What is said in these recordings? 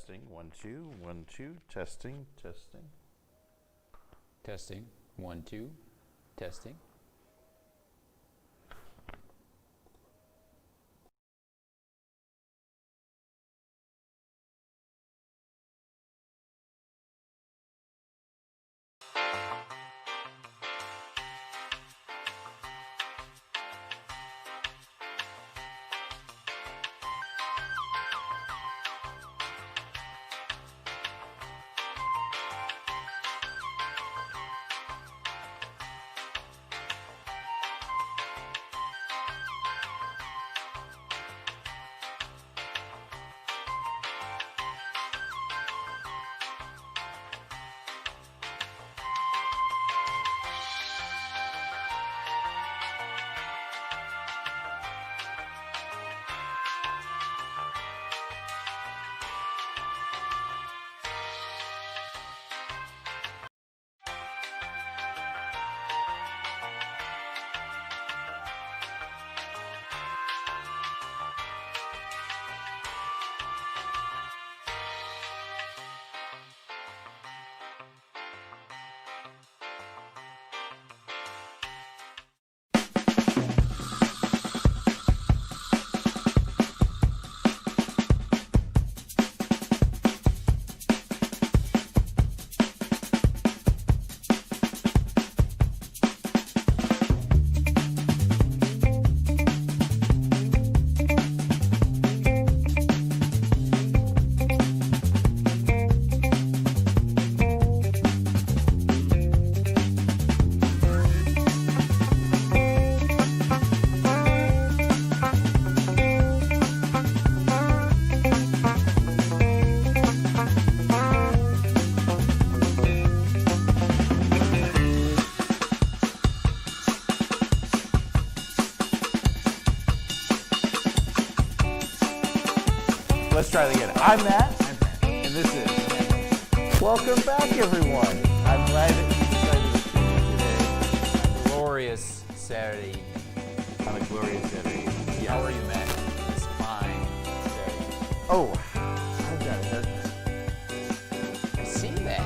Testing. 1, 2, 1, 2. Testing, testing. Testing. 1, 2. Testing. Let's try it again. I'm Matt, and this is. Welcome back, everyone. I'm glad that you decided to tune in today. Glorious Saturday. On a glorious Saturday. Yes. How are you, Matt? It's fine Saturday. Oh, I've got a haircut. I see that.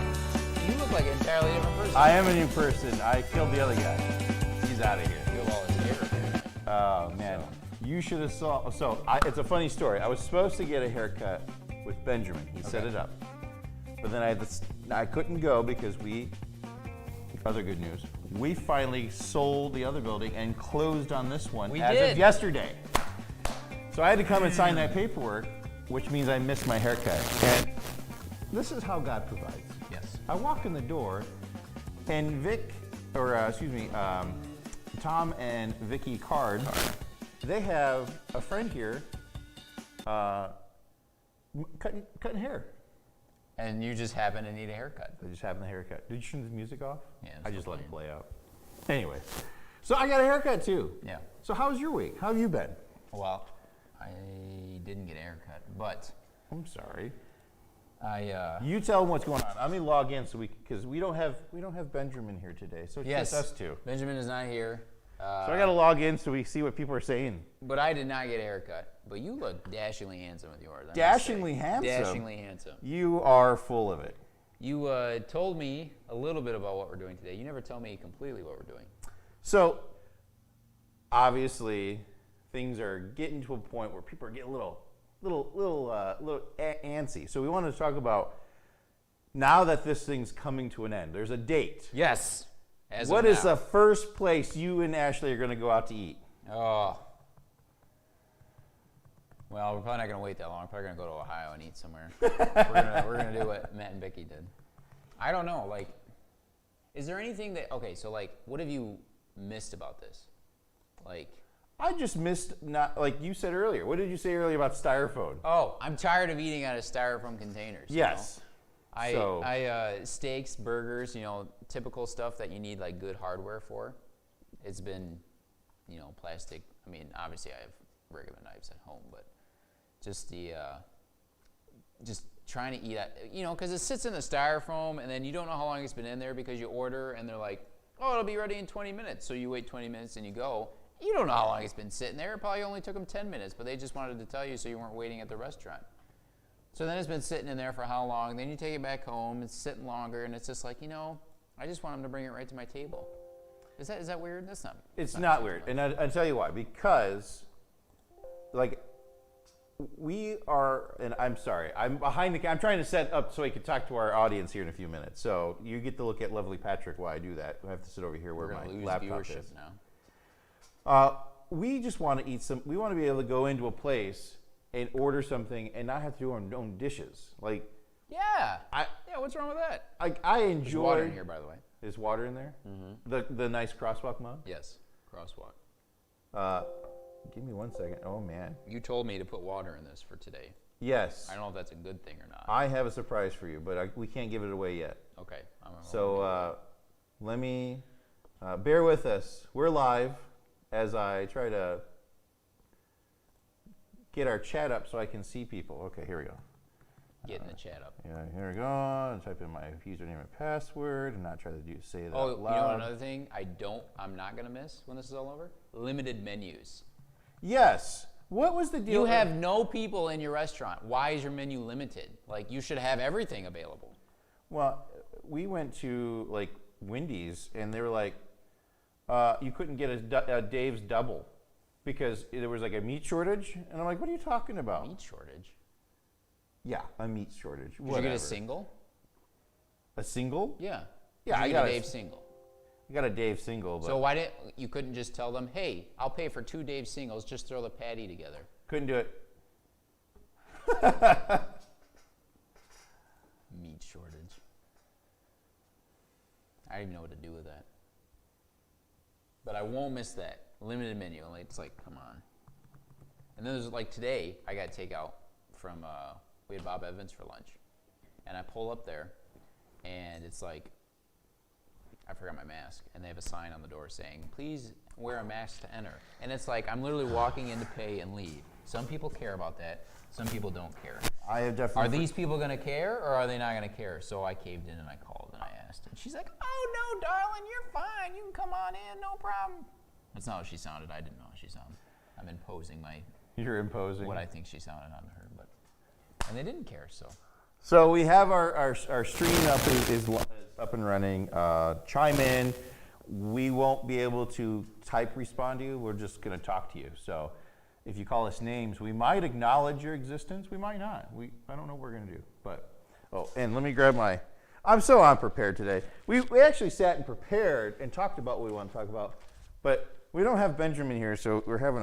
You look like an entirely different person. I am a new person. I killed the other guy. He's out of here. Killed all his hair. Oh, man. You should have saw. So it's a funny story. I was supposed to get a haircut with Benjamin. He set it up, but then I couldn't go because other good news. We finally sold the other building and closed on this one of yesterday. So I had to come and sign that paperwork, which means I missed my haircut. And this is how God provides. Yes. I walk in the door, and Tom and Vicky Card. They have a friend here cutting hair. And you just happen to need a haircut. I just having the haircut. Did you turn the music off? Yeah. I just let it play out. Anyway, so I got a haircut too. Yeah. So how was your week? How have you been? Well, I didn't get a haircut, but I'm sorry. I You tell them what's going on. Let me log in because we don't have Benjamin here today, so it's just us two. Benjamin is not here. So I got to log in so we see what people are saying. But I did not get a haircut. But you look dashingly handsome with yours. Dashingly handsome? Dashingly handsome. You are full of it. You told me a little bit about what we're doing today. You never tell me completely what we're doing. So, obviously, things are getting to a point where people are getting a little antsy. So we wanted to talk about, now that this thing's coming to an end, there's a date. Yes. What is the first place you and Ashley are going to go out to eat? Oh. Well, we're probably not going to wait that long. We're probably going to go to Ohio and eat somewhere. we're going to do what Matt and Vicky did. I don't know. Like, is there anything that, okay, so like, what have you missed about this? Like, I just missed, like you said earlier. What did you say earlier about styrofoam? Oh, I'm tired of eating out of styrofoam containers. Yes. I steaks, burgers, typical stuff that you need like good hardware for. It's been, plastic. I mean, obviously I have regular knives at home, but just just trying to eat that, because it sits in the styrofoam and then you don't know how long it's been in there because you order and they're like, oh, it'll be ready in 20 minutes. So you wait 20 minutes and you go. You don't know how long it's been sitting there. It probably only took them 10 minutes, but they just wanted to tell you so you weren't waiting at the restaurant. So then it's been sitting in there for how long? Then you take it back home, it's sitting longer, and it's just like, I just want them to bring it right to my table. Is that weird? That's not. It's not weird, and I'll tell you why. Because, like, we are, and I'm sorry, I'm behind the. I'm trying to set up so I can talk to our audience here in a few minutes. So you get to look at lovely Patrick while I do that. I have to sit over here where We're my gonna lose laptop viewership is. now. We just want to eat some. We want to be able to go into a place and order something and not have to do our own dishes. Like, Yeah. What's wrong with that? I enjoy. There's water in here, by the way. There's water in there. Mm-hmm. The nice CrossWalk mug. Yes. CrossWalk. Give me 1 second. Oh man. You told me to put water in this for today. Yes. I don't know if that's a good thing or not. I have a surprise for you, but we can't give it away yet. Okay. So let me bear with us. We're live as I try to get our chat up so I can see people. Okay, here we go. Getting the chat up. Yeah, here we go. I'll type in my username and password and not try to say that out loud. You know another thing I'm not gonna miss when this is all over? Limited menus. Yes. What was the deal? You have no people in your restaurant. Why is your menu limited? Like, you should have everything available. Well, we went to like Wendy's and they were like, you couldn't get a Dave's double because there was like a meat shortage. And I'm like, what are you talking about? Meat shortage? Yeah, a meat shortage. Did you get a single? A single? Yeah. Yeah, I got a Dave single. I got a Dave single. But So you couldn't just tell them, hey, I'll pay for 2 Dave singles, just throw the patty together. Couldn't do it. Meat shortage. I don't even know what to do with that. But I won't miss that. Limited menu. It's like, come on. And then there's like today, I got takeout from, we had Bob Evans for lunch. And I pull up there, and it's like, I forgot my mask, and they have a sign on the door saying, please wear a mask to enter. And it's like, I'm literally walking in to pay and leave. Some people care about that. Some people don't care. I have definitely. Are these people going to care, or are they not going to care? So I caved in and I called and I asked. And she's like, oh, no, darling, you're fine. You can come on in, no problem. That's not how she sounded. I didn't know how she sounded. I'm imposing You're imposing. what I think she sounded onto her. And they didn't care, so. So we have our stream up is up and running. Chime in. We won't be able to type respond to you. We're just going to talk to you. So if you call us names, we might acknowledge your existence. We might not. I don't know what we're going to do. But and let me grab my. I'm so unprepared today. We actually sat and prepared and talked about what we want to talk about, but we don't have Benjamin here, so we have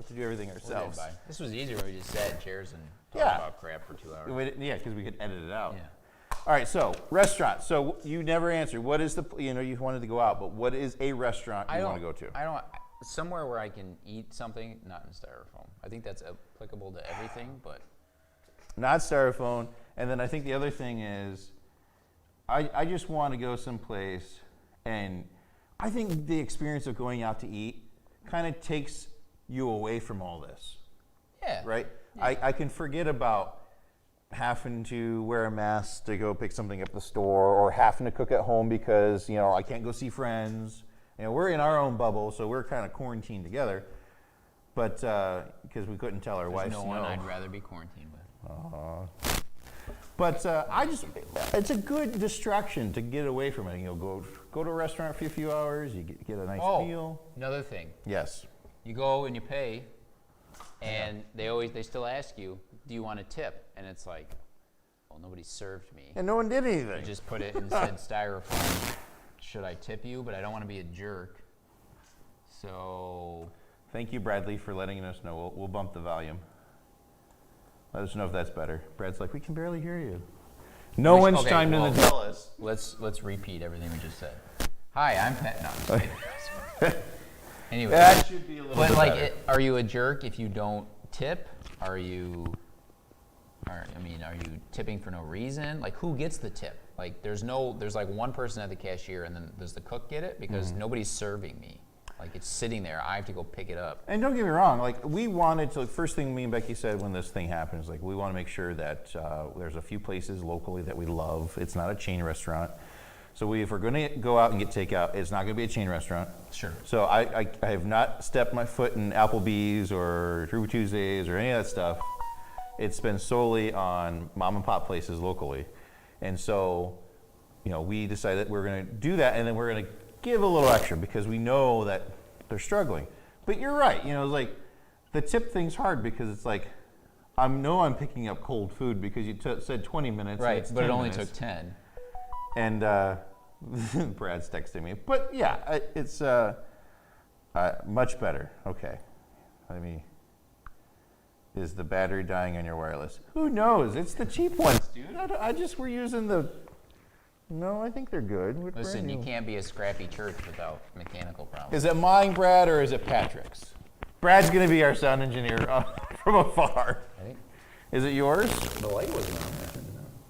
to do everything ourselves. This was easier when we just sat in chairs and talked about crap for 2 hours. Yeah, because we could edit it out. Yeah. All right, so restaurant. So you never answered. What is you wanted to go out, but what is a restaurant you want to go to? Somewhere where I can eat something, not in styrofoam. I think that's applicable to everything, but. Not styrofoam. And then I think the other thing is, I just want to go someplace, and I think the experience of going out to eat kind of takes you away from all this. Yeah. Right? Yeah. I can forget about having to wear a mask to go pick something up at the store, or having to cook at home because, I can't go see friends. We're in our own bubble, so we're kind of quarantined together. But because we couldn't tell our wives no one I'd rather be quarantined with. But it's a good distraction to get away from it. Go to a restaurant for a few hours, you get a nice meal. Another thing. Yes. You go and you pay, and they still ask you, do you want a tip? And it's like, well, nobody served me. And no one did anything. You just put it and said styrofoam. Should I tip you? But I don't want to be a jerk. So. Thank you, Bradley, for letting us know. We'll bump the volume. Let us know if that's better. Brad's like, we can barely hear you. No one's chimed in to tell us. Let's repeat everything we just said. Hi, I'm Pat. No, I'm just kidding. Anyway, that should be a little bit better. Are you a jerk if you don't tip? Are you tipping for no reason? Like, who gets the tip? Like, there's like one person at the cashier, and then does the cook get it? Because nobody's serving me. Like, it's sitting there. I have to go pick it up. And don't get me wrong. Like, we wanted to. First thing me and Becky said when this thing happened is like, we want to make sure that there's a few places locally that we love. It's not a chain restaurant. So if we're going to go out and get takeout, it's not going to be a chain restaurant. Sure. So I have not stepped my foot in Applebee's or True Tuesdays or any of that stuff. It's been solely on mom and pop places locally. And so, we decided we're going to do that, and then we're going to give a little extra because we know that they're struggling. But you're right, like the tip thing's hard because it's like, I'm picking up cold food because you said 20 minutes. Right, but it only minutes. took 10. And Brad's texting me. But yeah, it's much better. Okay. Is the battery dying on your wireless? Who knows? It's the cheap ones, dude. We're using the... No, I think they're good. Listen, you can't be a scrappy church without mechanical problems. Is it mine, Brad, or is it Patrick's? Brad's going to be our sound engineer from afar. I think Is it yours? the light wasn't on there.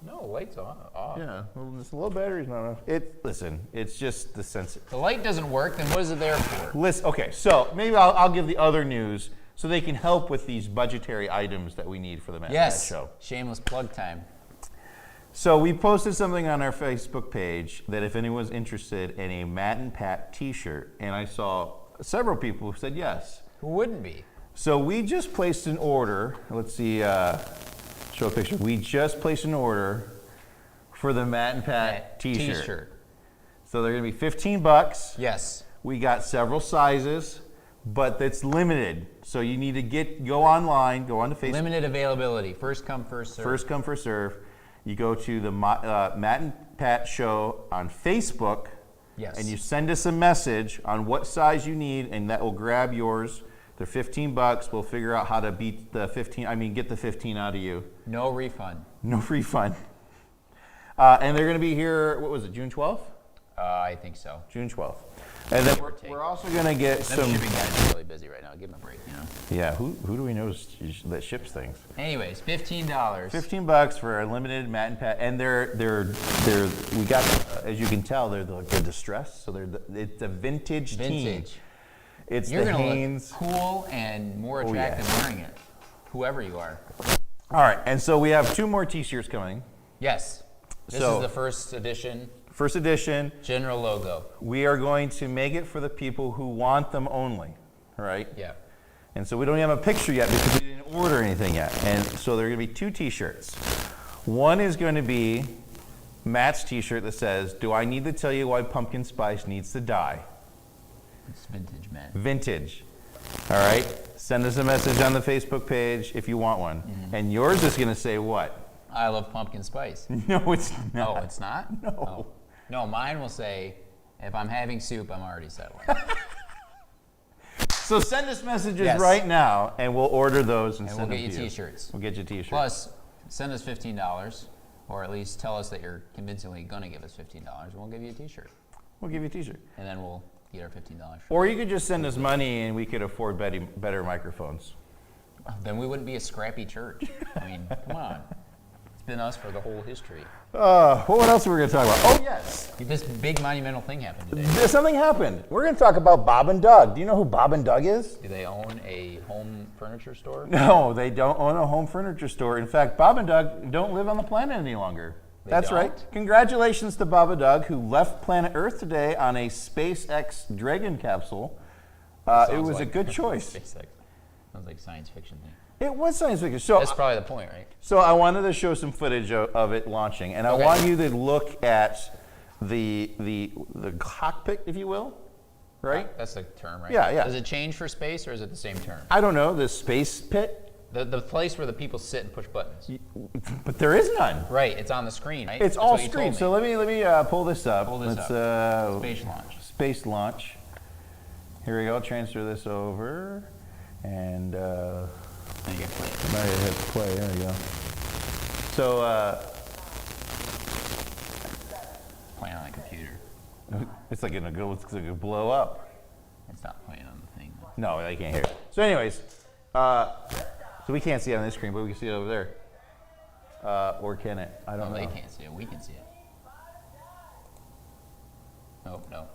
No, light's off. Yeah, well, this low battery's not enough. Listen, it's just the sense. The light doesn't work, then what is it there for? Listen, okay, so maybe I'll give the other news so they can help with these budgetary items that we need for the Matt and Pat show. Shameless plug time. So we posted something on our Facebook page that if anyone's interested in a Matt and Pat t-shirt, and I saw several people who said yes. Who wouldn't be? So we just placed an order. Let's see, show a picture. We just placed an order for the Matt and Pat t-shirt. So they're gonna be $15. Yes. We got several sizes, but it's limited. So you need to go online, go onto Facebook. Limited availability. First come, first serve. First come, first serve. You go to the Matt and Pat show on Facebook. Yes. And you send us a message on what size you need, and that will grab yours. They're $15. We'll figure out how to beat the 15. Get the 15 out of you. No refund. No refund. And they're going to be here. What was it? June 12th. I think so. June 12th. And then we're also going to get Them some. shipping guys are really busy right now. Give them a break, Yeah. Who do we know that ships things? Anyways, $15. $15 for a limited Matt and Pat, and we got, as you can tell, they're distressed. So it's a vintage team. It's You're the gonna Hanes. look cool and more attractive wearing it, whoever you are. All right, and so we have 2 more T-shirts coming. Yes. This is the first edition. First edition. General logo. We are going to make it for the people who want them only, right? Yeah. And so we don't have a picture yet because we didn't order anything yet. And so there are going to be 2 T-shirts. One is going to be Matt's T-shirt that says, "Do I need to tell you why pumpkin spice needs to die?" It's vintage, man. Vintage. All right? Send us a message on the Facebook page if you want one. Mm-hmm. And yours is going to say what? I love pumpkin spice. No, it's not. Oh, it's not? No. Oh. No, mine will say, if I'm having soup, I'm already settling. So send us messages Yes. right now, and we'll order those and And send we'll them get to you T-shirts. We'll get you T-shirts. Plus, send us $15, or at least tell us that you're convincingly going to give us $15, and we'll give you a T-shirt. We'll give you a T-shirt. And then we'll get our $15. Or you could just send us money, and we could afford better microphones. Then we wouldn't be a scrappy church. I mean, come on. It's been us for the whole history. What else are we going to talk about? Oh, yes. This big monumental thing happened today. Something happened. We're going to talk about Bob and Doug. Do you know who Bob and Doug is? Do they own a home furniture store? No, they don't own a home furniture store. In fact, Bob and Doug don't live on the planet any longer. That's don't? right. Congratulations to Bob and Doug, who left planet Earth today on a SpaceX Dragon capsule. It was a good choice. SpaceX. Sounds like a science fiction thing. It was science fiction. So That's probably the point, right? So I wanted to show some footage of it launching, and I want you to look at the cockpit, if you will, right? That's the term, right? Yeah, yeah. Does it change for space, or is it the same term? I don't know, the space pit, The place where the people sit and push buttons. but there is none. Right, it's on the screen, right? It's That's all what you told screen. me. So let me pull this up. Pull this Let's, Space launch. Space launch. Here we go. Transfer this over, and There you go. now you hit play. There we go. So Playing on a computer. it's like gonna blow up. It's not playing on the thing. No, I can't hear it. So anyways, so we can't see it on this screen, but we can see it over there. Or can it? I don't know. They can't see it. We can see it. Nope, no.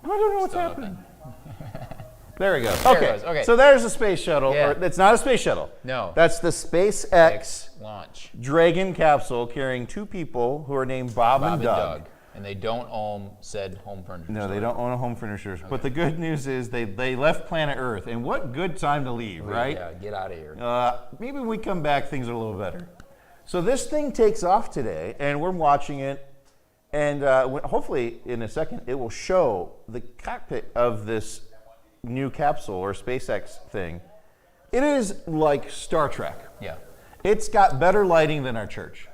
I don't know what's Still happening. There we go. There it Okay. goes, okay. So there's a space shuttle. Yeah. Or, it's not a space shuttle. No. That's the SpaceX Launch. Dragon capsule carrying 2 people who are named Bob and Doug. And they don't own said home furniture No, store. they don't own a home furnishers. But the good news is they left planet Earth. And what good time to leave, right? Yeah, get out of here. Maybe when we come back, things are a little better. So this thing takes off today, and we're watching it. And hopefully, in a second, it will show the cockpit of this new capsule or SpaceX thing. It is like Star Trek. Yeah. It's got better lighting than our church.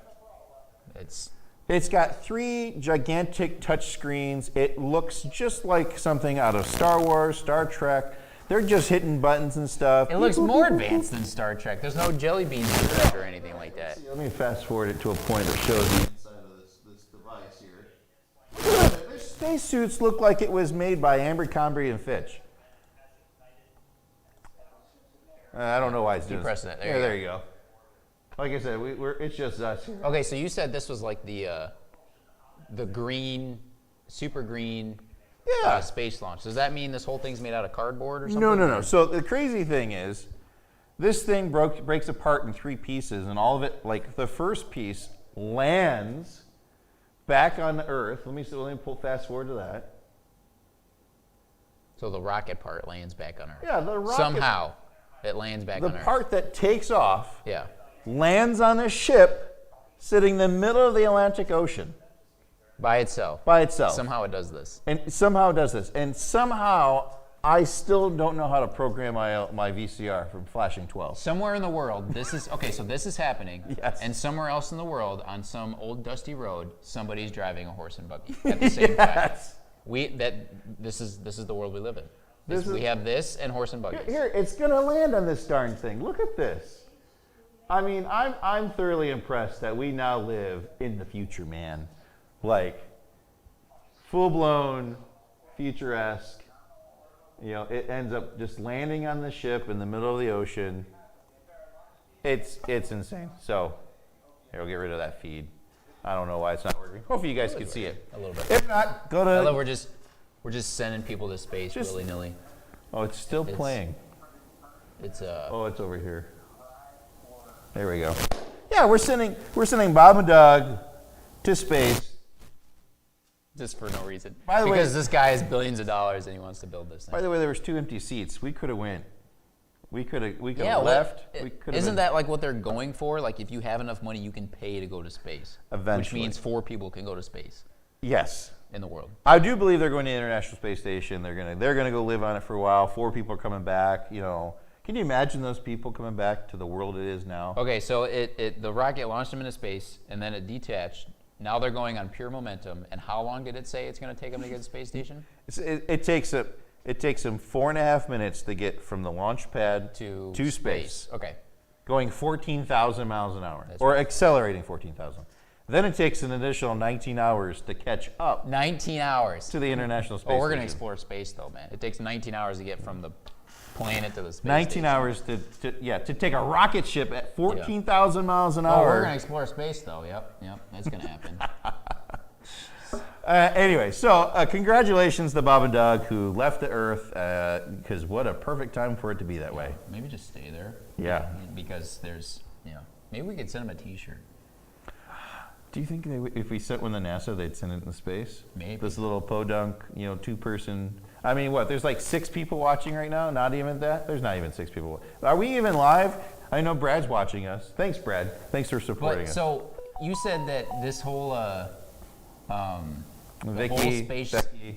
It's got 3 gigantic touch screens. It looks just like something out of Star Wars, Star Trek. They're just hitting buttons and stuff. It looks more advanced than Star Trek. There's no jelly beans in it or anything like that. Let me fast forward it to a point that shows the inside of this device here. Their spacesuits look like it was made by Abercrombie and Fitch. I don't know why it's doing this. pressing it. There you go. Like I said, it's just us here. Okay, so you said this was like the green, super green space launch. Does that mean this whole thing's made out of cardboard or something? No. So the crazy thing is, this thing breaks apart in 3 pieces, and all of it, like the first piece, lands back on the Earth. Let me pull fast forward to that. So the rocket part lands back on Earth. Yeah, the rocket. Somehow it lands back on Earth. The part that takes off Yeah. lands on a ship sitting in the middle of the Atlantic Ocean. By itself. Somehow it does this. And somehow it does this. And somehow I still don't know how to program my VCR from flashing 12. Somewhere in the world, this is okay. So this is happening, Yes. and somewhere else in the world, on some old dusty road, somebody's driving a horse and buggy at the same time. This is the world we live in. We have this and horse and buggies. Here, it's gonna land on this darn thing. Look at this. I mean, I'm thoroughly impressed that we now live in the future, man. Like, full-blown, futuresque. You know, it ends up just landing on the ship in the middle of the ocean. It's insane. So, here, we'll get rid of that feed. I don't know why it's not working. Hopefully you guys can see it. A little bit. If not, go to... I love we're just sending people to space willy-nilly. Oh, it's still playing. It's Oh, it's over here. There we go. Yeah, we're sending Bob and Doug to space. just for no reason. By the way- because this guy has billions of dollars and he wants to build this thing. By the way, there was 2 empty seats. We could have went. We could have Yeah, left. Isn't that like what they're going for? Like if you have enough money, you can pay to go to space. Eventually. Which means 4 people can go to space Yes. in the world. I do believe they're going to the International Space Station. They're gonna go live on it for a while. 4 people are coming back. You know, can you imagine those people coming back to the world it is now? Okay, so the rocket launched them into space and then it detached. Now they're going on pure momentum. And how long did it say it's going to take them to get to the space station? It takes them 4.5 minutes to get from the launch pad To space, Okay. going 14,000 miles an hour, That's or right. accelerating 14,000. Then it takes an additional 19 hours to catch up 19 hours. to the International Space Oh, we're going to Station. explore space though, man. It takes 19 hours to get from the planet to the space 19 station. hours to take a rocket ship at 14,000 miles an Oh, we're hour. going to explore space though. Yep, that's going to happen. Anyway, so congratulations to Bob and Doug who left the Earth, because what a perfect time for it to be that way. Maybe just stay there. Yeah. Because there's, maybe we could send them a T-shirt. Do you think if we sent one to NASA, they'd send it in space? Maybe. This little podunk, 2-person. I mean, what? There's like 6 people watching right now. Not even that. There's not even 6 people. Are we even live? I know Brad's watching us. Thanks, Brad. Thanks for supporting But us. so you said that this whole Vicky,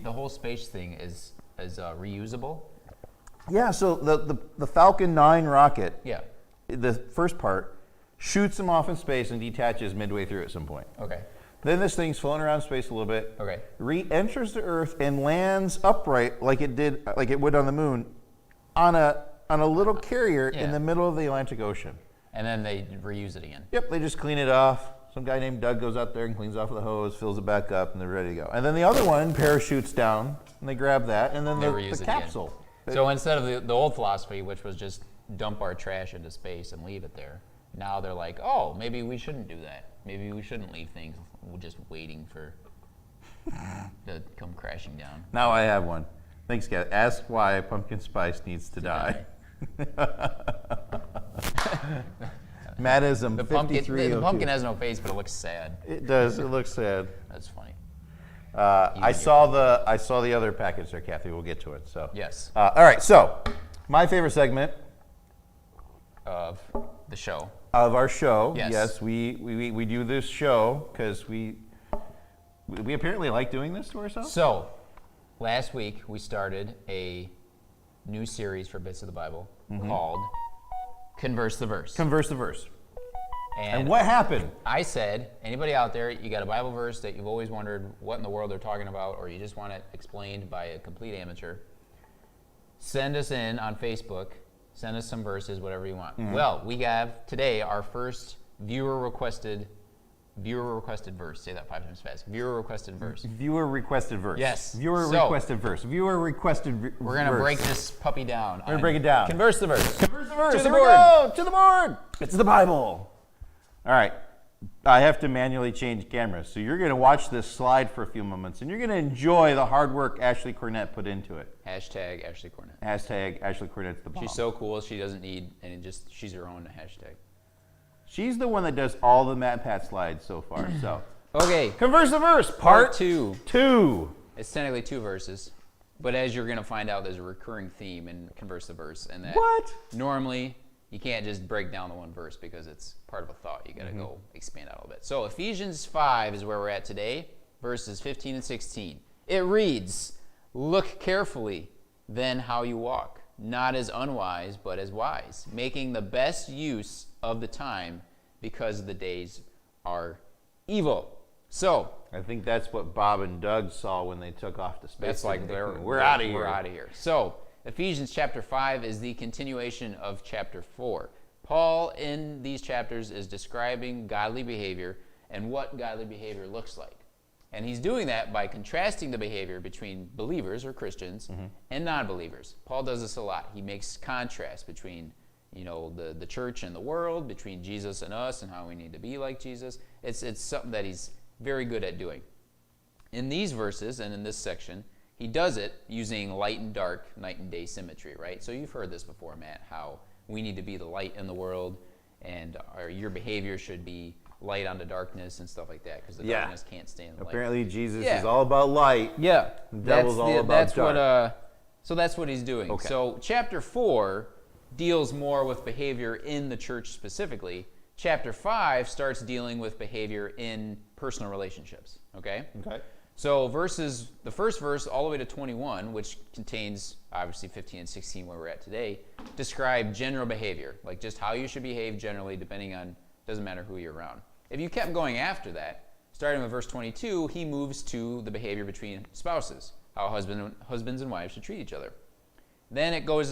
the whole space thing is reusable. Yeah. So the Falcon 9 rocket, Yeah. the first part, shoots them off in space and detaches midway through at some point. Okay. Then this thing's flown around space a little bit. Okay. Re-enters the Earth and lands upright like it would on the moon, on a little carrier in Yeah. the middle of the Atlantic Ocean. And then they reuse it again. Yep, they just clean it off. Some guy named Doug goes out there and cleans off with a hose, fills it back up, and they're ready to go. And then the other one parachutes down, and they grab that, and then They the reuse it capsule. So instead of the old philosophy, which was just dump our trash into space and leave it there, now they're like, oh, maybe we shouldn't do that. Maybe we shouldn't leave things just waiting for to come crashing down. Now I have one. Thanks, guys. Ask why pumpkin spice needs to die. Mattism The 5302. pumpkin has no face, but it looks sad. It does. It looks sad. That's funny. I saw the other package there, Kathy. We'll get to it. So Yes. All right. So my favorite segment Of the show. of our show. Yes. We do this show because we apparently like doing this to ourselves. So, last week we started a new series for Bits of the Bible called Converse the Verse. Converse the verse. And what happened? I said, anybody out there, you got a Bible verse that you've always wondered what in the world they're talking about, or you just want it explained by a complete amateur, send us in on Facebook. Send us some verses, whatever you want. Well, we have today our first viewer requested verse. Say that 5 times fast. Viewer requested verse. Viewer requested verse. Yes. Viewer So, requested verse. Viewer requested We're going to break this puppy down. We're gonna break it down. Converse the verse. Converse the verse. To the Here we board. go. To the board. It's the Bible. All right. I have to manually change cameras. So you're going to watch this slide for a few moments, and you're going to enjoy the hard work Ashley Cornett put into it. Hashtag Ashley Cornett. Hashtag Ashley Cornett's the bomb. She's so cool. She doesn't need any. She's her own hashtag. She's the one that does all the Matt Pat slides so far. So Okay. Converse the verse, Part 2. 2. It's technically 2 verses, but as you're going to find out, there's a recurring theme in Converse the Verse, and that What? normally you can't just break down the one verse because it's part of a thought. You got to go expand out a little bit. So Ephesians 5 is where we're at today, verses 15 and 16. It reads, "Look carefully then how you walk, not as unwise, but as wise, making the best use of the time because the days are evil." So I think that's what Bob and Doug saw when they took off to space. that's like we're out of here. We're out of here. So Ephesians chapter 5 is the continuation of chapter 4. Paul in these chapters is describing godly behavior and what godly behavior looks like. And he's doing that by contrasting the behavior between believers or Christians and non-believers. Paul does this a lot. He makes contrast between, the church and the world, between Jesus and us and how we need to be like Jesus. It's something that he's very good at doing. In these verses and in this section, he does it using light and dark, night and day symmetry, right? So you've heard this before, Matt, how we need to be the light in the world and your behavior should be light onto darkness and stuff like that because the darkness can't stand the light. Apparently Jesus is all about light. Yeah. The devil's all about dark. So that's what he's doing. Okay. So chapter 4 deals more with behavior in the church specifically. Chapter 5 starts dealing with behavior in personal relationships, okay? Okay. So the first verse all the way to 21, which contains obviously 15 and 16 where we're at today, describe general behavior, like just how you should behave generally depending on, doesn't matter who you're around. If you kept going after that, starting with verse 22, he moves to the behavior between spouses, how husbands and wives should treat each other. Then it goes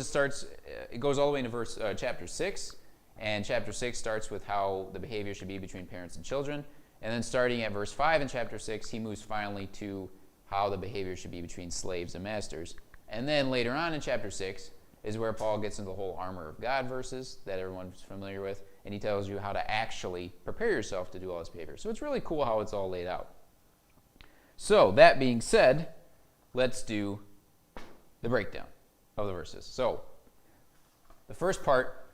all the way into chapter 6, and chapter 6 starts with how the behavior should be between parents and children. And then starting at verse 5 in chapter 6, he moves finally to how the behavior should be between slaves and masters. And then later on in chapter 6 is where Paul gets into the whole armor of God verses that everyone's familiar with, and he tells you how to actually prepare yourself to do all this behavior. So it's really cool how it's all laid out. So that being said, let's do the breakdown of the verses. So the first part,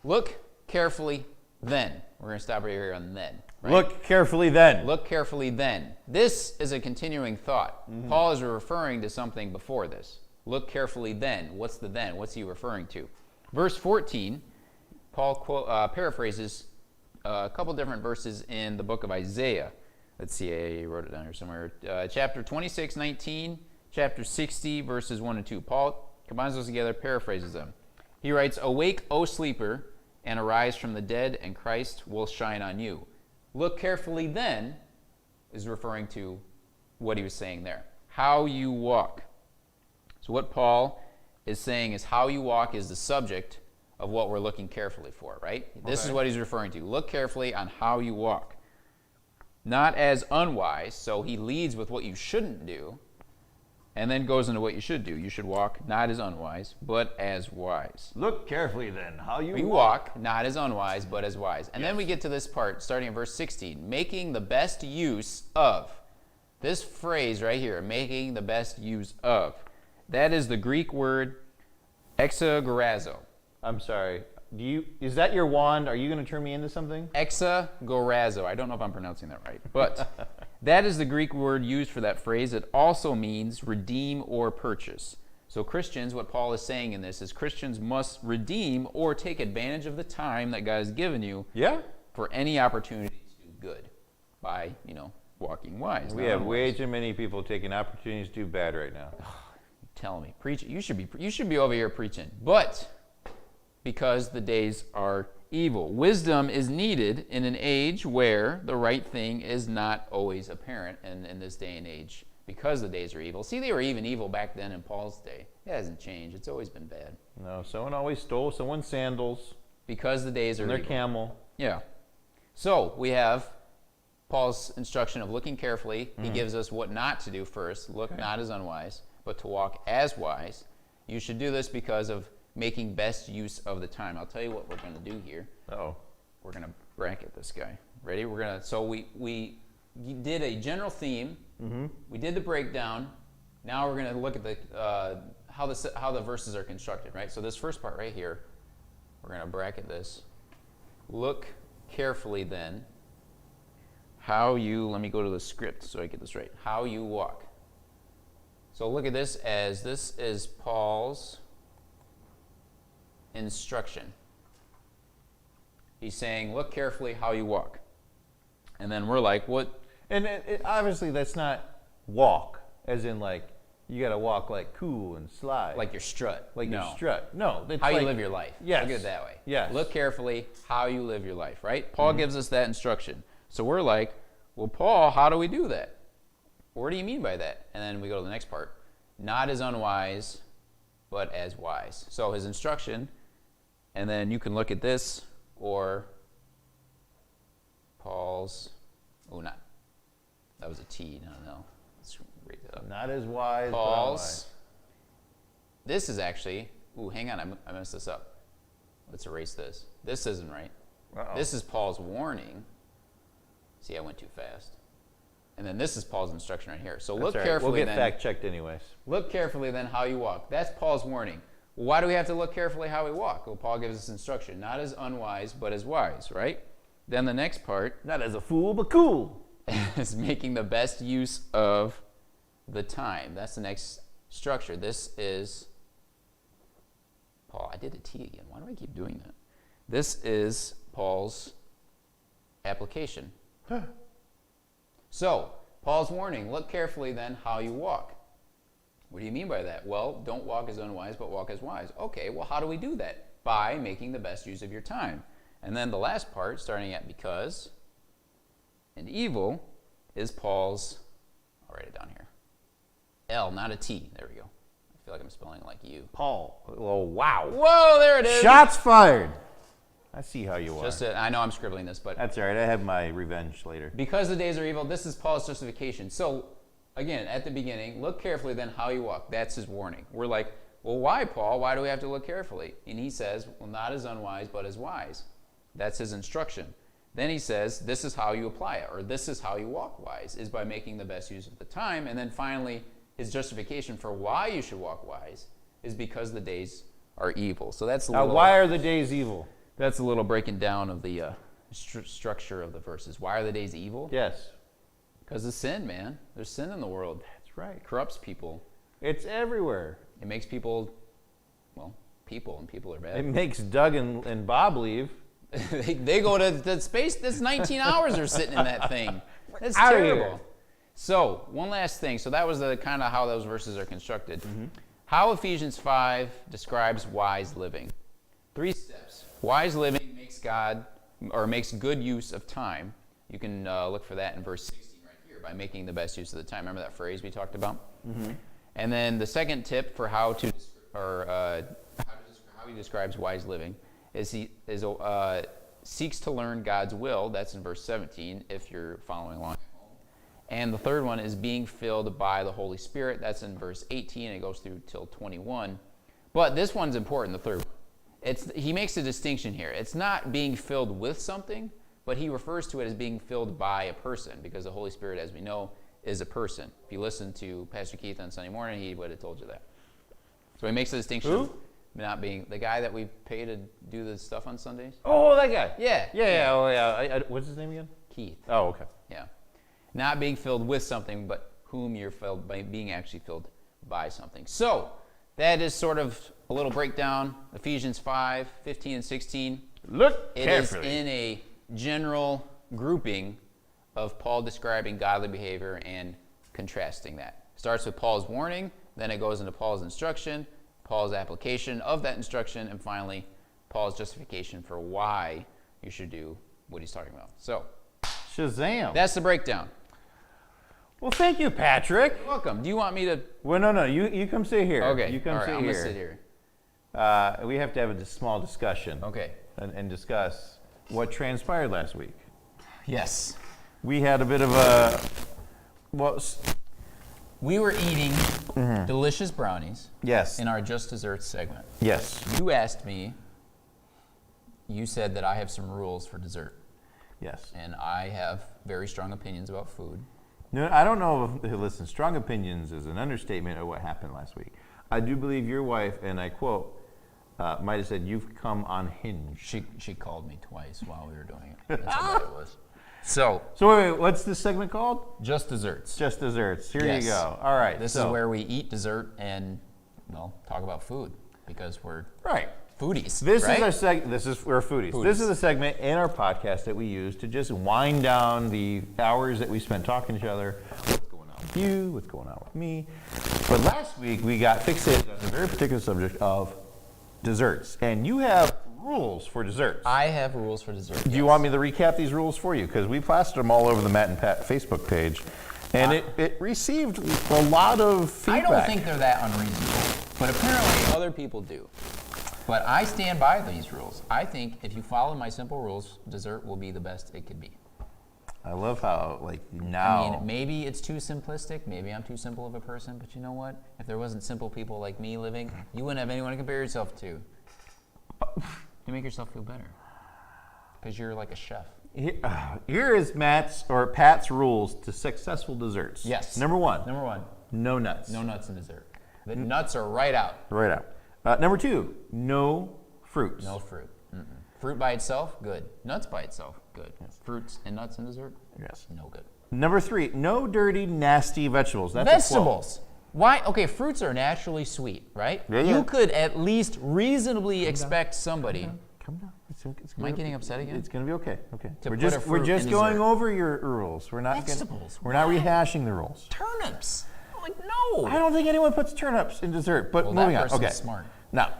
look carefully then. We're going to stop right here on then. Right? Look carefully then. Look carefully then. This is a continuing thought. Paul is referring to something before this. Look carefully then. What's the then? What's he referring to? Verse 14, Paul paraphrases a couple different verses in the book of Isaiah. Let's see, I wrote it down here somewhere. Chapter 26, 19, chapter 60, verses 1 and 2. Paul combines those together, paraphrases them. He writes, "Awake, O sleeper, and arise from the dead, and Christ will shine on you." Look carefully then is referring to what he was saying there. How you walk. So what Paul is saying is how you walk is the subject of what we're looking carefully for, right? This is what he's referring to. Look carefully on how you walk. Not as unwise, so he leads with what you shouldn't do, and then goes into what you should do. You should walk not as unwise, but as wise. Look carefully then how you walk not as unwise, but as wise. And then we get to this part, starting in verse 16, making the best use of. This phrase right here, making the best use of. That is the Greek word exagorazo. I'm sorry. Is that your wand? Are you going to turn me into something? Exagorazo. I don't know if I'm pronouncing that right, but That is the Greek word used for that phrase. It also means redeem or purchase. So Christians, what Paul is saying in this is Christians must redeem or take advantage of the time that God has given you for any opportunity to do good by, walking wise. We have way too many people taking opportunities to do bad right now. Tell me, preach. You should be over here preaching. But because the days are evil, wisdom is needed in an age where the right thing is not always apparent in this day and age. Because the days are evil. See, they were even evil back then in Paul's day. It hasn't changed. It's always been bad. No, someone always stole someone's sandals. Because the days are and their evil. camel. Yeah. So we have Paul's instruction of looking carefully. He gives us what not to do first. Look not as unwise, but to walk as wise. You should do this because of making best use of the time. I'll tell you what we're going to do here. Uh-oh. We're going to bracket this guy. Ready? So we did a general theme. We did the breakdown. Now we're going to look at the how the verses are constructed, right? So this first part right here, we're going to bracket this. Look carefully then let me go to the script so I get this right. How you walk. So look at this as this is Paul's instruction. He's saying, look carefully how you walk. And then we're like, what? And obviously that's not walk, as in like, you got to walk like cool and slide. Like your strut. Your strut. No. It's how like, you live your life. Yes. Look at it that way. Yes. Look carefully how you live your life, right? Paul gives us that instruction. So we're like, well, Paul, how do we do that? What do you mean by that? And then we go to the next part. Not as unwise, but as wise. So his instruction, and then you can look at this, or Paul's, that was a T, no. Let's break that up. Not as wise, Paul's, but unwise. This is actually, hang on, I messed this up. Let's erase this. This isn't right. Uh-oh. This is Paul's warning. See, I went too fast. And then this is Paul's instruction right here. So look carefully. We'll get fact checked anyways. Look carefully then how you walk. That's Paul's warning. Well, why do we have to look carefully how we walk? Well, Paul gives us instruction. Not as unwise, but as wise, right? Then the next part. Not as a fool, but cool. Is making the best use of the time. That's the next structure. This is Paul. I did a T again. Why do I keep doing that? This is Paul's application. So, Paul's warning, look carefully then how you walk. What do you mean by that? Well, don't walk as unwise, but walk as wise. Okay, well, how do we do that? By making the best use of your time. And then the last part, starting at because and evil, is Paul's, I'll write it down here. L, not a T. There we go. I feel like I'm spelling like you. Paul. Oh, wow. Whoa, there it is. Shots fired. I see how you are. I know I'm scribbling this, but that's all right. I have my revenge later. Because the days are evil, this is Paul's justification. So, again, at the beginning, look carefully then how you walk. That's his warning. We're like, well, why, Paul? Why do we have to look carefully? And he says, well, not as unwise, but as wise. That's his instruction. Then he says, this is how you apply it, or this is how you walk wise, is by making the best use of the time. And then finally, his justification for why you should walk wise is because the days are evil. So that's a little, now, why are the days evil? That's a little breaking down of the structure of the verses. Why are the days evil? Yes. Because of sin, man. There's sin in the world. That's right. It corrupts people. It's everywhere. It makes people, and people are bad. It makes Doug and Bob leave. they go to space. That's 19 hours they're sitting in that thing. That's Outta terrible. here. So, one last thing. So that was the kind of how those verses are constructed. How Ephesians 5 describes wise living. 3 steps. Wise living makes good use of time. You can look for that in verse 16 right here, by making the best use of the time. Remember that phrase we talked about? And then the second tip for how he describes wise living is he seeks to learn God's will. That's in verse 17, if you're following along at home. And the third one is being filled by the Holy Spirit. That's in verse 18, and it goes through till 21. But this one's important, the third one. He makes a distinction here. It's not being filled with something, but he refers to it as being filled by a person, because the Holy Spirit, as we know, is a person. If you listen to Pastor Keith on Sunday morning, he would have told you that. So he makes a distinction. Who? Not being the guy that we pay to do the stuff on Sundays. Oh, that guy. Yeah. Yeah. Oh, yeah. What's his name again? Keith. Oh, okay. Yeah. Not being filled with something, but whom you're filled by being actually filled by something. So that is sort of a little breakdown. Ephesians 5, 15 and 16. Look It carefully. is in a general grouping of Paul describing godly behavior and contrasting that. Starts with Paul's warning, then it goes into Paul's instruction, Paul's application of that instruction, and finally, Paul's justification for why you should do what he's talking about. So, Shazam. that's the breakdown. Well, thank you, Patrick. You're welcome. Do you want me to? Well, no. You come sit here. Okay. You come all right, sit I'm here. gonna sit here. We have to have a small discussion. Okay. And discuss what transpired last week. Yes. We had a bit of a, We were eating delicious brownies yes. in our Just Desserts segment. Yes. You asked me. You said that I have some rules for dessert, Yes. and I have very strong opinions about food. No, I don't know if, listen, strong opinions is an understatement of what happened last week. I do believe your wife, and I quote, might have said, "You've come unhinged." She called me twice while we were doing it. That's how bad it was. So wait, what's this segment called? Just Desserts. Just Desserts. Here Yes. you go. All right. This is where we eat dessert and, well, talk about food because we're Right. foodies. This right? is our segment. We're foodies. This is a segment in our podcast that we use to just wind down the hours that we spent talking to each other. What's going on with you? What's going on with me? But last week we got fixated on a very particular subject of desserts, and you have rules for desserts. I have rules for dessert. Do you want me to recap these rules for you? Because we plastered them all over the Matt and Pat Facebook page, and it received a lot of feedback. I don't think they're that unreasonable, but apparently other people do. But I stand by these rules. I think if you follow my simple rules, dessert will be the best it could be. I love how, now. I mean, maybe it's too simplistic. Maybe I'm too simple of a person. But you know what? If there wasn't simple people like me living, you wouldn't have anyone to compare yourself to. You make yourself feel better because you're like a chef. Here is Pat's rules to successful desserts. Yes. Number one, No nuts. no nuts. No nuts in dessert. The nuts are right out. Right out. Number two, no fruits. No fruit. Mm-mm. Fruit by itself, good. Nuts by itself, good. Fruits and nuts in dessert, Yes. no good. Number three, no dirty, nasty vegetables. That's a quote. Vegetables. Why? Okay, fruits are naturally sweet, right? Yeah. You could at least reasonably expect somebody. Come down. Am I getting upset again? It's going to be okay. Okay. To We're put a just fruit in going dessert. over your rules. We're not Vegetables. We're not rehashing the rules. Turnips. Like, no. I don't think anyone puts turnips in dessert, but Well, moving that on. person's Okay. smart. Now,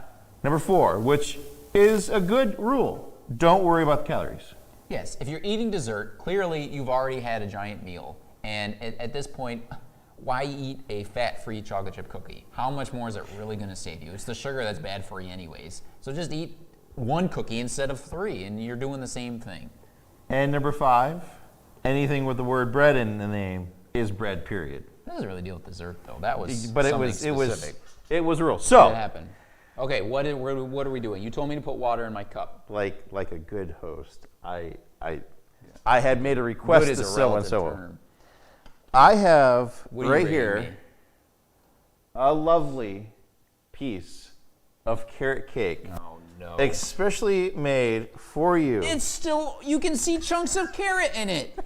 number four, which is a good rule. Don't worry about the calories. Yes, if you're eating dessert, clearly you've already had a giant meal. And at this point, why eat a fat-free chocolate chip cookie? How much more is it really going to save you? It's the sugar that's bad for you anyways. So just eat one cookie instead of three, and you're doing the same thing. And number five, anything with the word bread in the name is bread, period. That doesn't really deal with dessert, though. That was But something it was specific. a rule. So, That happened. Okay, what are we doing? You told me to put water in my cup. like a good host, I had made a request Good is to a so and relative so. term. I have What are you right rating here me? a lovely piece of carrot cake, Oh, no. especially made for you. It's still, you can see chunks of carrot in it.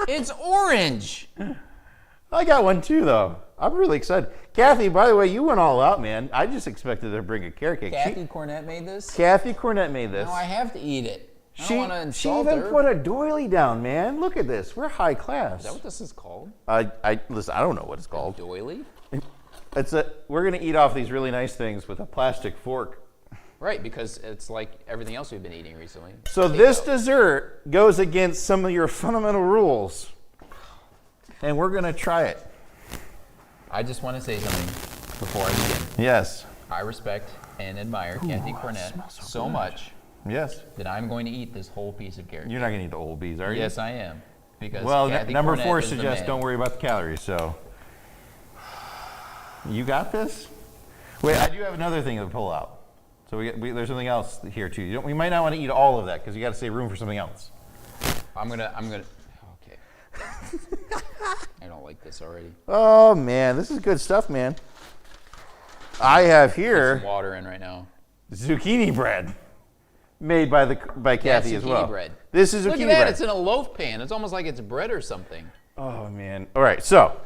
It's orange. I got one too, though. I'm really excited. Kathy, by the way, you went all out, man. I just expected her to bring a carrot cake. Kathy Cornett made this? Kathy Cornett made this. No, I have to eat it. I She don't want to she insult even her. put a doily down, man. Look at this. We're high class. Is that what this is called? Listen. I don't know what it's called. Doily? We're gonna eat off these really nice things with a plastic fork. Right, because it's like everything else we've been eating recently. So this dessert goes against some of your fundamental rules, and we're gonna try it. I just want to say something before I begin. Yes. I respect and admire Kathy Cornett so much Yes. that I'm going to eat this whole piece of carrot. You're not gonna eat the old bees, are you? Yes, I am. Because Well, Kathy number Cornett 4 is the suggests man. don't worry about the calories. So you got this. Wait, I do have another thing to pull out. So there's something else here too. We might not want to eat all of that because you got to save room for something else. I'm gonna. Okay. I don't like this already. Oh man, this is good stuff, man. I have here Some water in right now. zucchini bread, made by Kathy as well. Zucchini bread. This is zucchini Look at that! bread. It's in a loaf pan. It's almost like it's bread or something. Oh, man. All right, so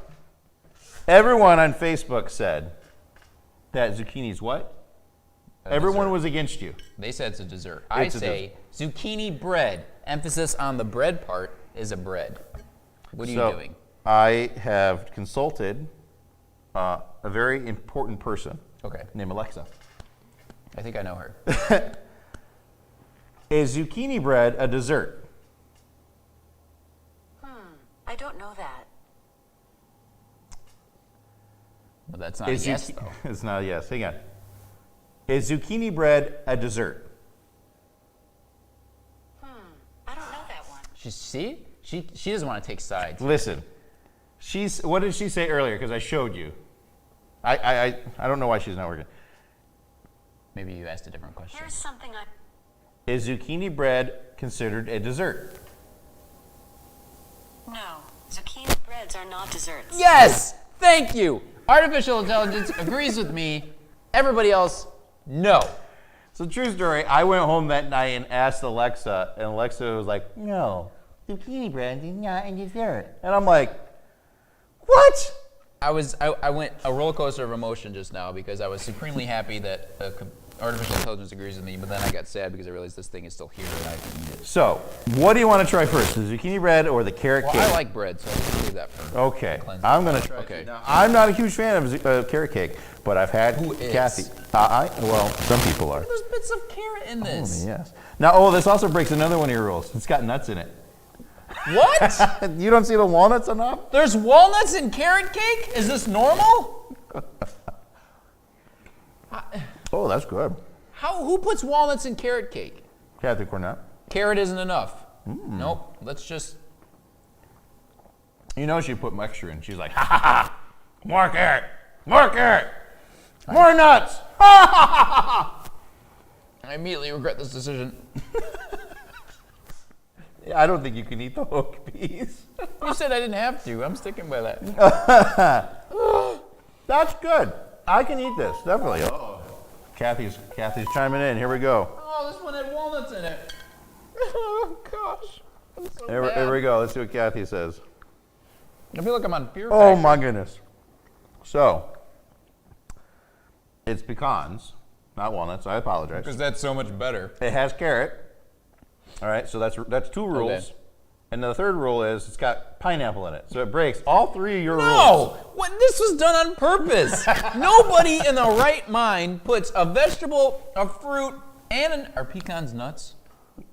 everyone on Facebook said that zucchini's what? Everyone was against you. They said it's a dessert. It's I a say zucchini bread. Emphasis on the bread part is a bread. What are you doing? I have consulted a very important person Okay. named Alexa. I think I know her. Is zucchini bread a dessert? I don't know that. But that's not a yes, though. It's not a yes. Hang on. Is zucchini bread a dessert? I don't know that one. She doesn't want to take sides. Listen, what did she say earlier? Because I showed you. I don't know why she's not working. Maybe you asked a different question. Here's something I... Is zucchini bread considered a dessert? No, zucchini breads are not desserts. Yes! Thank you! Artificial intelligence agrees with me. Everybody else, no. So true story, I went home that night and asked Alexa, and Alexa was like, no, zucchini bread is not a dessert. And I'm like, what? I went a roller coaster of emotion just now because I was supremely happy that artificial intelligence agrees with me, but then I got sad because I realized this thing is still here and I can eat it. So, what do you want to try first, the zucchini bread or the carrot cake? I like bread, so I'm going to save that for Okay, cleanse. I'm going to try. Okay. Now, I'm not a huge fan of carrot cake, but I've had Who is? Kathy. Well, some people are. There's bits of carrot in this. Yes. Now, this also breaks another one of your rules. It's got nuts in it. What? You don't see the walnuts enough? There's walnuts in carrot cake? Is this normal? Oh, that's good. Who puts walnuts in carrot cake? Kathy Cornett. Carrot isn't enough. Nope. Let's just. You know she put extra in. She's like, ha ha ha, more carrot, more carrot, more nuts. Ha ha ha ha. I immediately regret this decision. I don't think you can eat the whole piece. You said I didn't have to. I'm sticking by that. That's good. I can eat this, definitely. Oh. Kathy's chiming in. Here we go. Oh, this one had walnuts in it. Oh, gosh. I'm so Here we go. Let's see what Kathy says. I feel like I'm on Fear Oh, Factor. my goodness. So, it's pecans, not walnuts. I apologize. Because that's so much better. It has carrot. All right, so that's two rules. Okay. And the third rule is it's got pineapple in it. So it breaks all three of your rules. No! What? This was done on purpose. Nobody in their right mind puts a vegetable, a fruit, and are pecans nuts?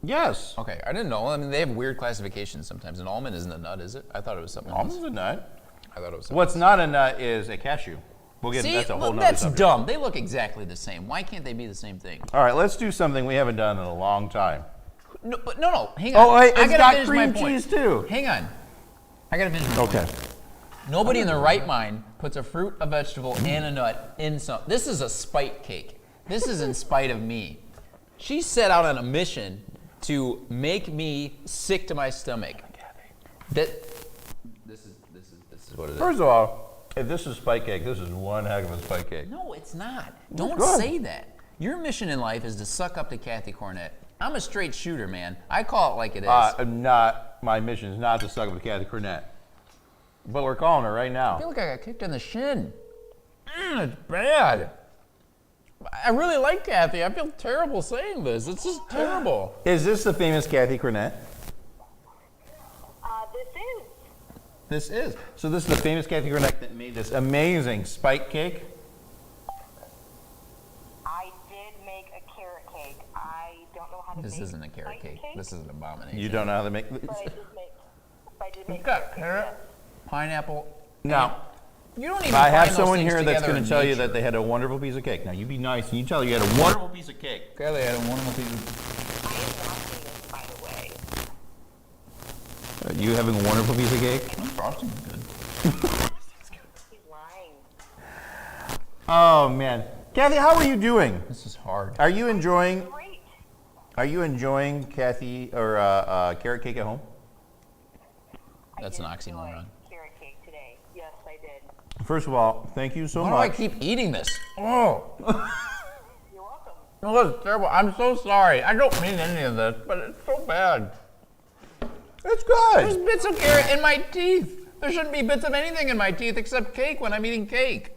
Yes. Okay, I didn't know. I mean, they have weird classifications sometimes. An almond isn't a nut, is it? I thought it was something Almond's else. a nut. I thought it was something What's not a nut is a cashew. We'll get See, that's a whole look, nother that's subject. dumb. They look exactly the same. Why can't they be the same thing? All right, let's do something we haven't done in a long time. No, hang on. Oh, wait, I it's gotta got finish cream my point. cheese too. Hang on. I gotta finish my point. Okay. Nobody in their right mind puts a fruit, a vegetable, and a nut in some. This is a spite cake. This is in spite of me. She set out on a mission to make me sick to my stomach. This is what it is. First of all, if this is spike cake, this is one heck of a spike cake. No, it's not. Don't good. say that. Your mission in life is to suck up to Kathy Cornett. I'm a straight shooter, man. I call it like it is. My mission is not to suck up with Kathy Cornett. But we're calling her right I now. feel like I got kicked in the shin. It's bad. I really like Kathy. I feel terrible saying this. It's just terrible. Is this the famous Kathy Cornett? This is. This is. So this is the famous Kathy Cornett that made this amazing spike cake. I did make a carrot cake. I don't know how to This make isn't a carrot cake. This is an abomination. You don't know how to make But this? I did make You've got cake, carrot, yes. pineapple. Now, You don't even I have find those someone things here that's together going in to tell you nature. that they had a wonderful piece of cake. Now, you be nice and you tell her you had a wonderful piece of cake. Okay, they had a wonderful piece of... I am not doing this, by the way. You having a wonderful piece of cake? Frosting is good. He's lying. Oh, man. Kathy, how are you doing? This is hard. Are you enjoying Great. Kathy or carrot cake at home? That's an I did oxymoron. enjoy carrot cake today. Yes, I did. First of all, thank you so Why do I much. keep eating this? Oh, You're welcome. no, that's terrible. I'm so sorry. I don't mean any of this, but it's so bad. It's There's good. bits of carrot in my teeth. There shouldn't be bits of anything in my teeth except cake when I'm eating cake.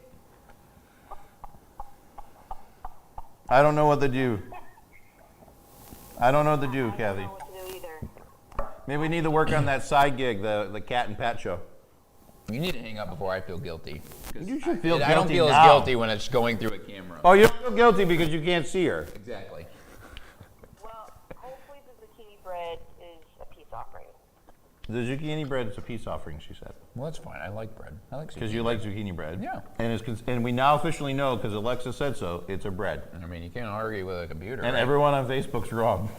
I don't know what to do. I don't know what to do, Kathy. I don't know what to do either. Maybe we need to work on that side gig, the Cat and Pat show. You need to hang up before I feel guilty. You should feel guilty I don't feel now. as guilty when it's going through a camera. Oh, you don't feel guilty because you can't see her. Exactly. Well, hopefully the zucchini bread is a peace offering. The zucchini bread is a peace offering, she said. Well, that's fine. I like bread. I like Because you like zucchini bread. Yeah. And we now officially know, because Alexa said so, it's a bread. I mean, you can't argue with a computer. And right? everyone on Facebook's wrong.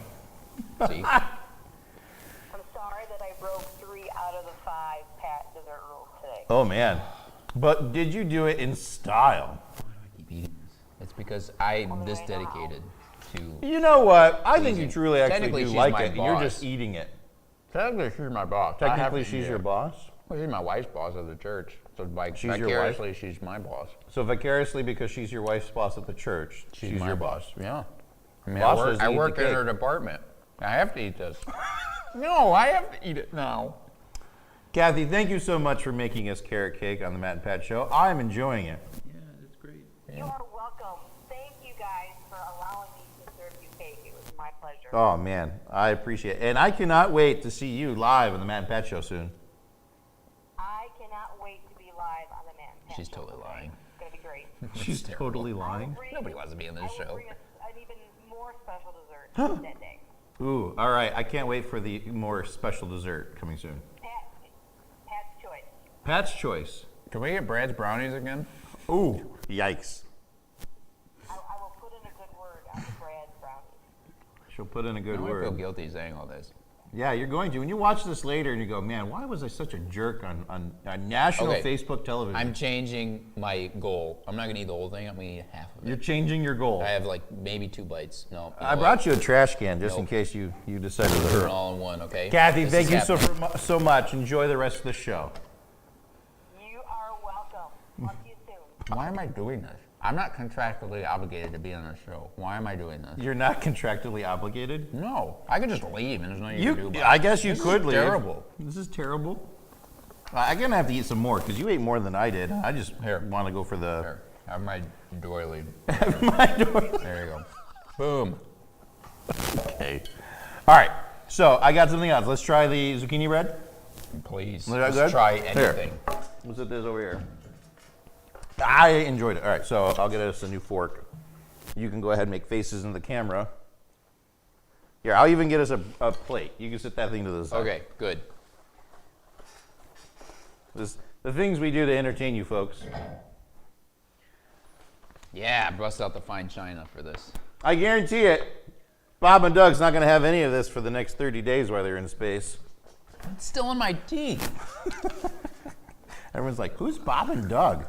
See? I'm sorry that I broke 3 out of the 5 Pat dessert rules today. Oh, man. But did you do it in style? Why do I keep eating this? It's because I'm Only this I know. dedicated to. You know what? I think you Pleasing. truly actually Technically, do she's like my it. You're boss. just eating it. Technically, she's my boss. Technically, she's your boss. Well, she's my wife's boss at the church. So by She's your wife? vicariously, she's my boss. So vicariously, because she's your wife's boss at the church, she's my your boss. Yeah. I mean, Bosses I eat work the in cake. her department. I have to eat this. No, I have to eat it now. Kathy, thank you so much for making us carrot cake on the Matt and Pat Show. I'm enjoying it. Yeah, that's great. You are welcome. Thank you guys for allowing me to serve you cake. It was my pleasure. Oh, man. I appreciate it. And I cannot wait to see you live on the Matt and Pat Show soon. I cannot wait to be live on the Man Pat She's Show totally today. lying. It's going to be great. She's terrible. totally lying. Nobody wants to be on this I will show. bring an even more special dessert that day. Ooh, all right. I can't wait for the more special dessert coming soon. Pat's choice. Pat's choice. Can we get Brad's brownies again? Ooh, yikes. I will put in a good word on Brad's brownies. She'll put in a good I feel word. guilty saying all this. Yeah, you're going to. When you watch this later and you go, man, why was I such a jerk on national Okay. Facebook television? I'm changing my goal. I'm not gonna eat the whole thing. I'm gonna eat half of it. You're changing your goal. I have like maybe 2 bites. No. you I know brought you a trash can just in Nope. case you decided to what? Put it hurt. all in one, okay? Kathy, This thank is you happening. so much. Enjoy the rest of the show. You are welcome. Talk to you soon. Why am I doing this? I'm not contractually obligated to be on the show. Why am I doing this? You're not contractually obligated. No, I could just leave and there's nothing you can do about it. I guess you This could is leave. terrible. This is terrible. I'm gonna have to eat some more because you ate more than I did. I just want to go for the. Here, have my doily. My door. There you go. Boom. Okay. All right. So I got something else. Let's try the zucchini bread. Please, Is that let's good? try Here. anything. What's it this over here? I enjoyed it. All right, so I'll get us a new fork. You can go ahead and make faces in the camera. Here, I'll even get us a plate. You can sit that thing to the side. Okay, good. The things we do to entertain you folks. Yeah, bust out the fine china for this. I guarantee it, Bob and Doug's not going to have any of this for the next 30 days while they're in space. It's still in my teeth. Everyone's like, who's Bob and Doug?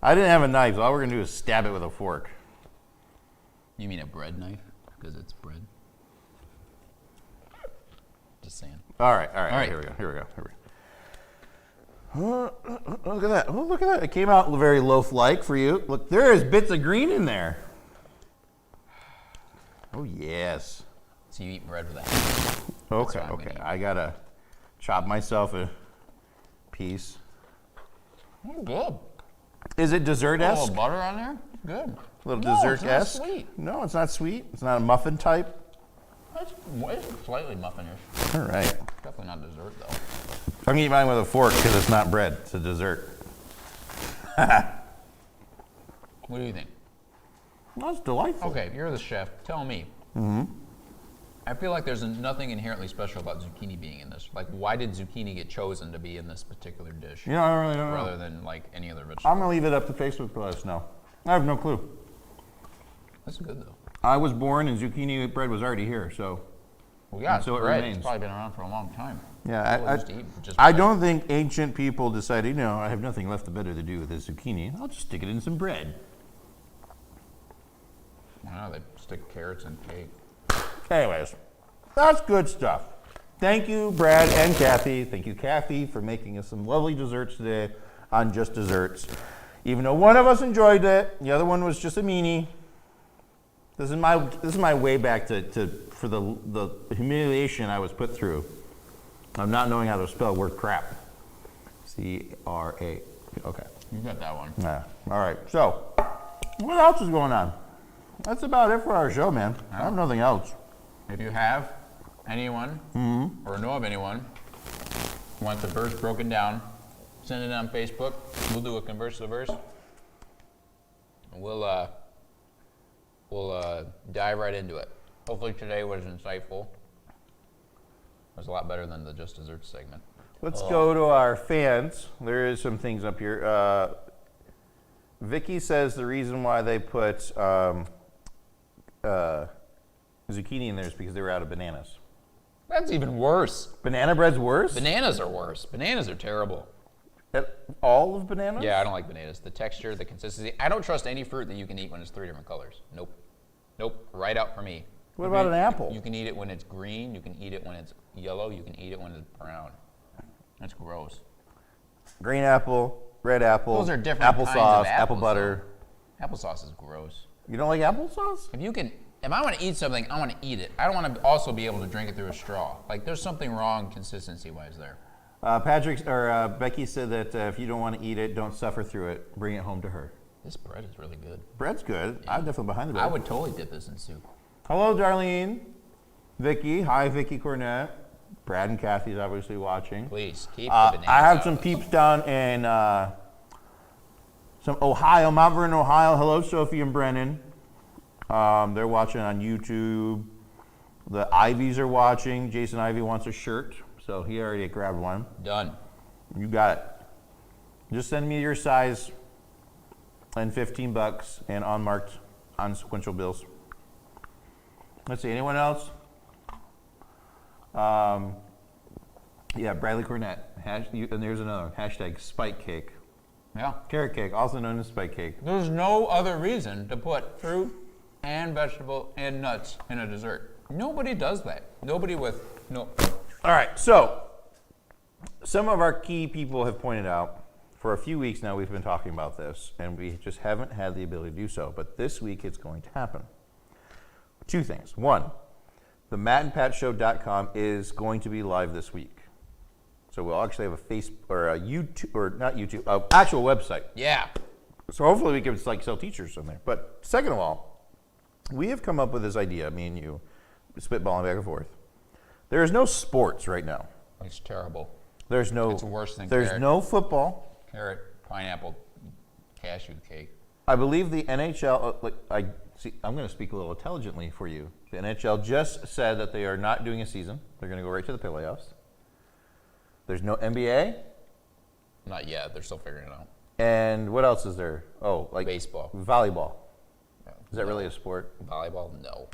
I didn't have a knife, so all we're going to do is stab it with a fork. You mean a bread knife? Because it's bread. Just saying. All right. All right. Here we go. Look at that. Oh, look at that. It came out very loaf-like for you. Look, there is bits of green in there. Oh, yes. So you eat bread with a hand. Okay. what I'm gonna eat. I got to chop myself a piece. Oh, good. Is it A dessert-esque? little butter on there? Good. A little No, dessert-esque? It's not sweet. No, it's not sweet. It's not a muffin type. It's slightly muffinish. All right. Definitely not dessert, though. I'm going to eat mine with a fork because it's not bread. It's a dessert. What do you think? That's delightful. Okay, you're the chef. Tell me. Mm-hmm. I feel like there's nothing inherently special about zucchini being in this. Like, why did zucchini get chosen to be in this particular dish You know, I really don't know. rather than like any other vegetable? I'm going to leave it up to Facebook to let us know. I have no clue. That's good though. I was born and zucchini bread was already here, so Well, yeah, And so it bread. remains. It's probably been around for a long time. yeah. People used to eat just I bread. don't think ancient people decided, you know, I have nothing left better to do with this zucchini. I'll just stick it in some bread. Wow, they stick carrots in cake. Anyways, that's good stuff. Thank you, Brad and Kathy. Thank you, Kathy, for making us some lovely desserts today on Just Desserts. Even though one of us enjoyed it, the other one was just a meanie. This is my way back to for the humiliation I was put through I'm not knowing how to spell word crap. C-R-A. Okay. You got that one. Yeah. All right. So, what else is going on? That's about it for our show, man. I have nothing else. If you have anyone or know of anyone who wants the verse broken down, send it on Facebook. We'll do a converse to the verse. And we'll dive right into it. Hopefully today was insightful. It was a lot better than the Just Desserts segment. Let's go to our fans. There is some things up here. Vicky says the reason why they put zucchini in there is because they were out of bananas. That's even worse. Banana bread's worse? Bananas are worse. Bananas are terrible. All of bananas? Yeah, I don't like bananas. The texture, the consistency. I don't trust any fruit that you can eat when it's 3 different colors. Nope. Nope. Right out for me. What about an apple? You can eat it when it's green. You can eat it when it's yellow. You can eat it when it's brown. That's gross. Green apple, red apple. Those are different kinds of applesauce, apples, apple butter. though. Applesauce is gross. You don't like applesauce? If I want to eat something, I want to eat it. I don't want to also be able to drink it through a straw. Like, there's something wrong consistency-wise there. Becky said that if you don't want to eat it, don't suffer through it. Bring it home to her. This bread is really good. Bread's good. I'm definitely behind the bread. I would totally dip this in soup. Hello, Darlene. Vicky. Hi, Vicky Cornett. Brad and Kathy's obviously watching. Please, keep the bananas I have out some of it. peeps down in some Ohio, Mount Vernon, Ohio. Hello, Sophie and Brennan. They're watching on YouTube. The Ivies are watching. Jason Ivy wants a shirt, so he already grabbed one. Done. You got it. Just send me your size and $15 and unmarked unsequential bills. Let's see, anyone else? Yeah, Bradley Cornett. And there's another one. Hashtag spike cake. Yeah. Carrot cake, also known as spike cake. There's no other reason to put fruit and vegetable and nuts in a dessert. Nobody does that. Nobody with no. All right, so some of our key people have pointed out, for a few weeks now we've been talking about this, and we just haven't had the ability to do so. But this week it's going to happen. Two things. One, the mattandpatshow.com is going to be live this week. So we'll actually have a Facebook or a YouTube, or not YouTube, actual website. Yeah. So hopefully we can like sell t-shirts on there. But second of all, we have come up with this idea, me and you, spitballing back and forth. There is no sports right now. It's terrible. There's no. It's worse than There's carrot. no football. Carrot, pineapple, cashew cake. I believe the NHL. I'm going to speak a little intelligently for you. The NHL just said that they are not doing a season. They're going to go right to the playoffs. There's no NBA. Not yet. They're still figuring it out. And what else is there? Oh, like Baseball. volleyball. No. Is that really a sport? Volleyball? No.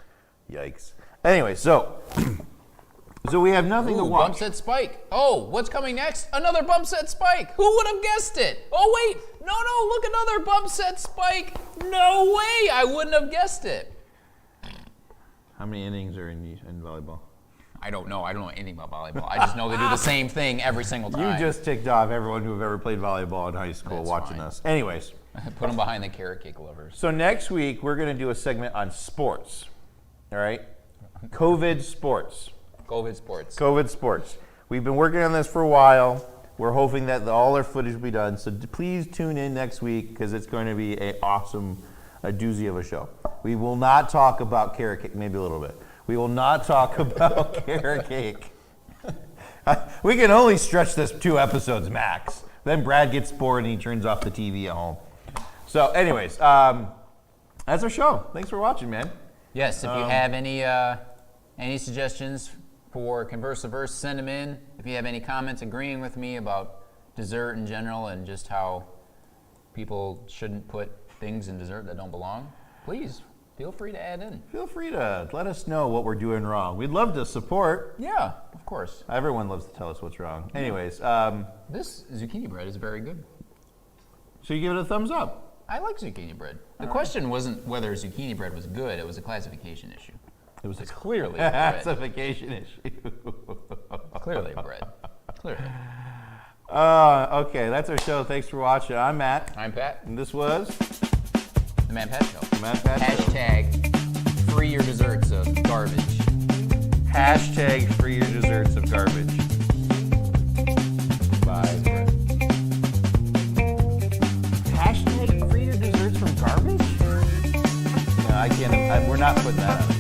Yikes. Anyway, so we have nothing to Ooh, watch. bump set spike. Oh, what's coming next? Another bump set spike. Who would have guessed it? Oh, wait. No, look, another bump set spike. No way. I wouldn't have guessed it. How many innings are in volleyball? I don't know. I don't know anything about volleyball. I just know they do the same thing every single time. You just ticked off everyone who have ever played volleyball in high school That's watching fine. us. Anyways, Put them behind the carrot cake lovers. so next week we're going to do a segment on sports. All right? COVID sports. COVID sports. COVID sports. We've been working on this for a while. We're hoping that all our footage will be done. So please tune in next week because it's going to be an awesome, a doozy of a show. We will not talk about carrot cake, maybe a little bit. We will not talk about carrot cake. We can only stretch this 2 episodes max. Then Brad gets bored and he turns off the TV at home. So anyways, that's our show. Thanks for watching, man. Yes, if you have any suggestions for Converse the Verse, send them in. If you have any comments agreeing with me about dessert in general and just how people shouldn't put things in dessert that don't belong, please feel free to add in. Feel free to let us know what we're doing wrong. We'd love to support. Yeah, of course. Everyone loves to tell us what's wrong. Anyways, This zucchini bread is very good. so you give it a thumbs up. I like zucchini bread. The question wasn't whether zucchini bread was good, it was a classification issue. It was a Clearly bread. classification issue. Clearly bread. Clearly. Okay, that's our show. Thanks for watching. I'm Matt, I'm Pat, and this was the Man Pat Show. Matt Pat Show. Hashtag free your desserts of garbage. Hashtag free your desserts of garbage. We're not putting that on.